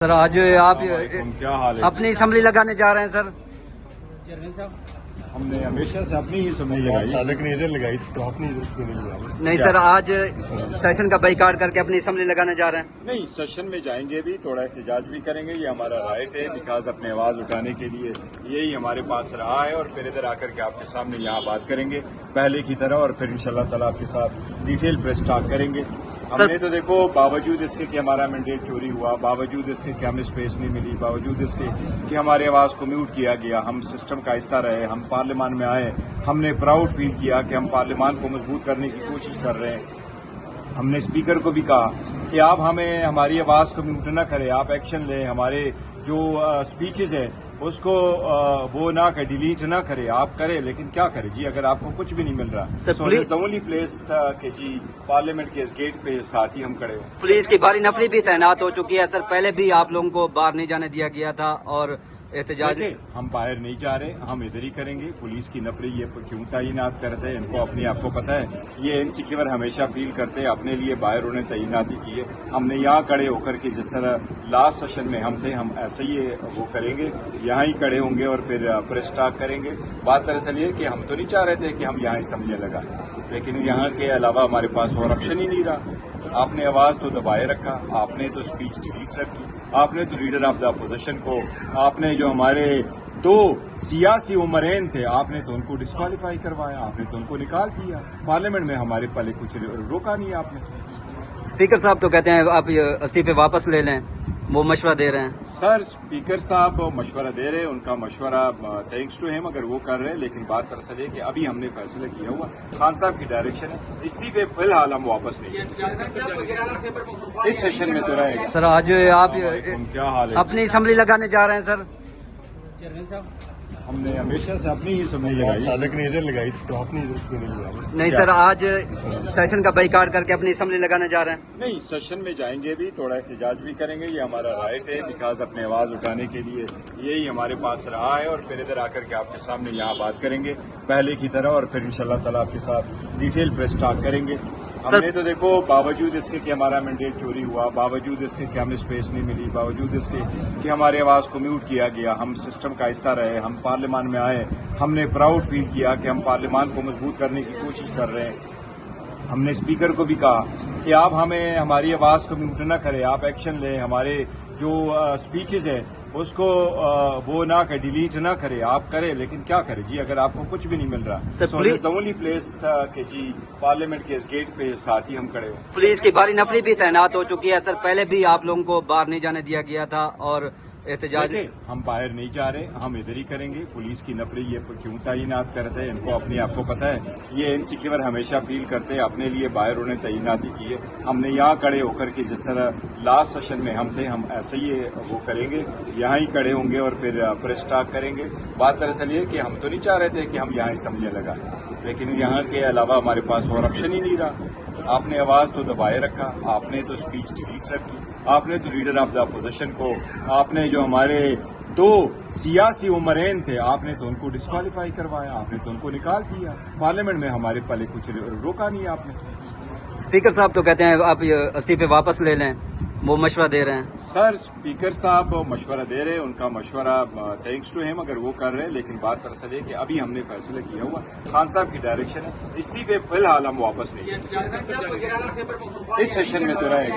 سر آج آپ کیا حال ہے؟ اپنی اسمبلی لگانے جا رہے ہیں سر؟ چیئرمین صاحب ہم نے ہمیشہ سے اپنی ہی اسمبلی لگائی، سالک نے ادھر لگائی تو اپنی ادھر کیوں نہیں لگائی؟ نہیں سر، آج سیشن کا بائیکاٹ کر کے اپنی اسمبلی لگانے جا رہے ہیں؟ نہیں، سیشن میں جائیں گے بھی، تھوڑا احتجاج بھی کریں گے، یہ ہمارا رائٹ ہے، بیکاز اپنے آواز اٹھانے کے لیے یہی ہمارے پاس رہا ہے، اور پھر ادھر آ کر کے آپ کے سامنے یہاں بات کریں گے پہلے کی طرح، اور پھر انشاءاللہ تعالیٰ آپ کے ساتھ ڈیٹیل پریس ٹاک کریں گے۔ ہم نے تو دیکھو، باوجود اس کے کہ ہمارا مینڈیٹ چوری ہوا، باوجود اس کے کہ ہمیں اسپیس نہیں ملی، باوجود اس کے کہ ہماری آواز کو میوٹ کیا گیا، ہم سسٹم کا حصہ رہے، ہم پارلیمان میں آئے، ہم نے پراؤڈ فیل کیا کہ ہم پارلیمان کو مضبوط کرنے کی کوشش کر رہے ہیں۔ ہم نے اسپیکر کو بھی کہا کہ آپ ہمیں ہماری آواز کو میوٹ نہ کریں، آپ ایکشن لیں، ہمارے جو اسپیچز ہیں اس کو وہ نہ کریں، ڈیلیٹ نہ کریں، آپ کریں، لیکن کیا کریں جی اگر آپ کو کچھ بھی نہیں مل رہا؟ سو اونلی پلیس کہ جی پارلیمنٹ کے اس گیٹ پہ ساتھ ہی ہم کھڑے ہوں۔ پولیس کی بھاری نفری بھی تعینات ہو چکی ہے سر، پہلے بھی آپ لوگوں کو باہر نہیں جانے دیا گیا تھا اور احتجاج۔ ہم باہر نہیں جا رہے، ہم ادھر ہی کریں گے۔ پولیس کی نفری یہ کیوں تعینات کرتے ہیں، ان کو اپنے آپ کو پتہ ہے، یہ انسیکیور ہمیشہ فیل کرتے ہیں، اپنے لیے باہر انہیں تعیناتی کی ہے۔ ہم نے یہاں کھڑے ہو کر کے جس طرح لاسٹ سیشن میں ہم تھے، ہم ایسے ہی وہ کریں گے، یہاں ہی کھڑے ہوں گے اور پھر پریس ٹاک کریں گے۔ بات دراصل یہ کہ ہم تو نہیں چاہ رہے تھے کہ ہم یہاں اسمبلیاں لگائیں، لیکن یہاں کے علاوہ ہمارے پاس اور آپشن ہی نہیں رہا۔ آپ نے آواز تو دبائے رکھا، آپ نے تو اسپیچ ڈیلیٹ رکھی، آپ نے تو لیڈر آف دا اپوزیشن کو، آپ نے جو ہمارے دو سیاسی عمرین تھے، آپ نے تو ان کو ڈسکوالیفائی کروایا، آپ نے تو ان کو نکال دیا پارلیمنٹ میں، ہمارے پلے کچھ روکا نہیں آپ نے۔ اسپیکر صاحب تو کہتے ہیں آپ استعفے واپس لے لیں، وہ مشورہ دے رہے ہیں۔ سر اسپیکر صاحب مشورہ دے رہے ہیں، ان کا مشورہ تھینکس ٹو ہیم اگر وہ کر رہے ہیں، لیکن بات دراصل ہے کہ ابھی ہم نے فیصلہ کیا ہوا، خان صاحب کی ڈائریکشن ہے، استعفے فی الحال ہم واپس نہیں اس سیشن میں تو رہے گا۔ سر آج آپ کیا حال ہے؟ اپنی اسمبلی لگانے جا رہے ہیں سر؟ چیئرمین صاحب ہم نے ہمیشہ سے اپنی ہی اسمبلی لگائی، سالک نے ادھر لگائی تو اپنی ادھر کیوں نہیں لگائی؟ نہیں سر، آج سیشن کا بائیکاٹ کر کے اپنی اسمبلی لگانے جا رہے ہیں؟ نہیں، سیشن میں جائیں گے بھی، تھوڑا احتجاج بھی کریں گے، یہ ہمارا رائٹ ہے، بیکاز اپنے آواز اٹھانے کے لیے یہی ہمارے پاس رہا ہے، اور پھر ادھر آ کر کے آپ کے سامنے یہاں بات کریں گے پہلے کی طرح، اور پھر انشاءاللہ تعالیٰ آپ کے ساتھ ڈیٹیل پریس ٹاک کریں گے۔ ہم نے تو دیکھو، باوجود اس کے کہ ہمارا مینڈیٹ چوری ہوا، باوجود اس کے کہ ہمیں اسپیس نہیں ملی، باوجود اس کے کہ ہماری آواز کو میوٹ کیا گیا، ہم سسٹم کا حصہ رہے، ہم پارلیمان میں آئے، ہم نے پراؤڈ فیل کیا کہ ہم پارلیمان کو مضبوط کرنے کی کوشش کر رہے ہیں۔ ہم نے اسپیکر کو بھی کہا کہ آپ ہمیں ہماری آواز کو میوٹ نہ کریں، آپ ایکشن لیں، ہمارے جو اسپیچز ہیں اس کو وہ نہ کریں، ڈیلیٹ نہ کریں، آپ کریں، لیکن کیا کریں جی اگر آپ کو کچھ بھی نہیں مل رہا؟ سو اونلی پلیس کہ جی پارلیمنٹ کے اس گیٹ پہ ساتھ ہی ہم کھڑے ہوں۔ پولیس کی بھاری نفری بھی تعینات ہو چکی ہے سر، پہلے بھی آپ لوگوں کو باہر نہیں جانے دیا گیا تھا اور احتجاج۔ ہم باہر نہیں جا رہے، ہم ادھر ہی کریں گے۔ پولیس کی نفری یہ کیوں تعینات کرتے ہیں، ان کو اپنے آپ کو پتہ ہے، یہ انسیکیور ہمیشہ فیل کرتے ہیں، اپنے لیے باہر انہیں تعیناتی کی ہے۔ ہم نے یہاں کھڑے ہو کر کے جس طرح لاسٹ سیشن میں ہم تھے، ہم ایسے ہی وہ کریں گے، یہاں ہی کھڑے ہوں گے اور پھر پریس ٹاک کریں گے۔ بات دراصل یہ کہ ہم تو نہیں چاہ رہے تھے کہ ہم یہاں اسمبلیاں لگائیں، لیکن یہاں کے علاوہ ہمارے پاس اور آپشن ہی نہیں رہا۔ آپ نے آواز تو دبائے رکھا، آپ نے تو اسپیچ ڈیلیٹ رکھی، آپ نے تو لیڈر آف دا اپوزیشن کو، آپ نے جو ہمارے دو سیاسی عمرین تھے، آپ نے تو ان کو ڈسکوالیفائی کروایا، آپ نے تو ان کو نکال دیا پارلیمنٹ میں، ہمارے پلے کچھ روکا نہیں آپ نے۔ اسپیکر صاحب تو کہتے ہیں آپ استعفے واپس لے لیں، وہ مشورہ دے رہے ہیں۔ سر اسپیکر صاحب مشورہ دے رہے ہیں، ان کا مشورہ تھینکس ٹو ہیم اگر وہ کر رہے ہیں، لیکن بات دراصل ہے کہ ابھی ہم نے فیصلہ کیا ہوا، خان صاحب کی ڈائریکشن ہے، استعفے فی الحال ہم واپس نہیں اس سیشن میں تو رہے گا۔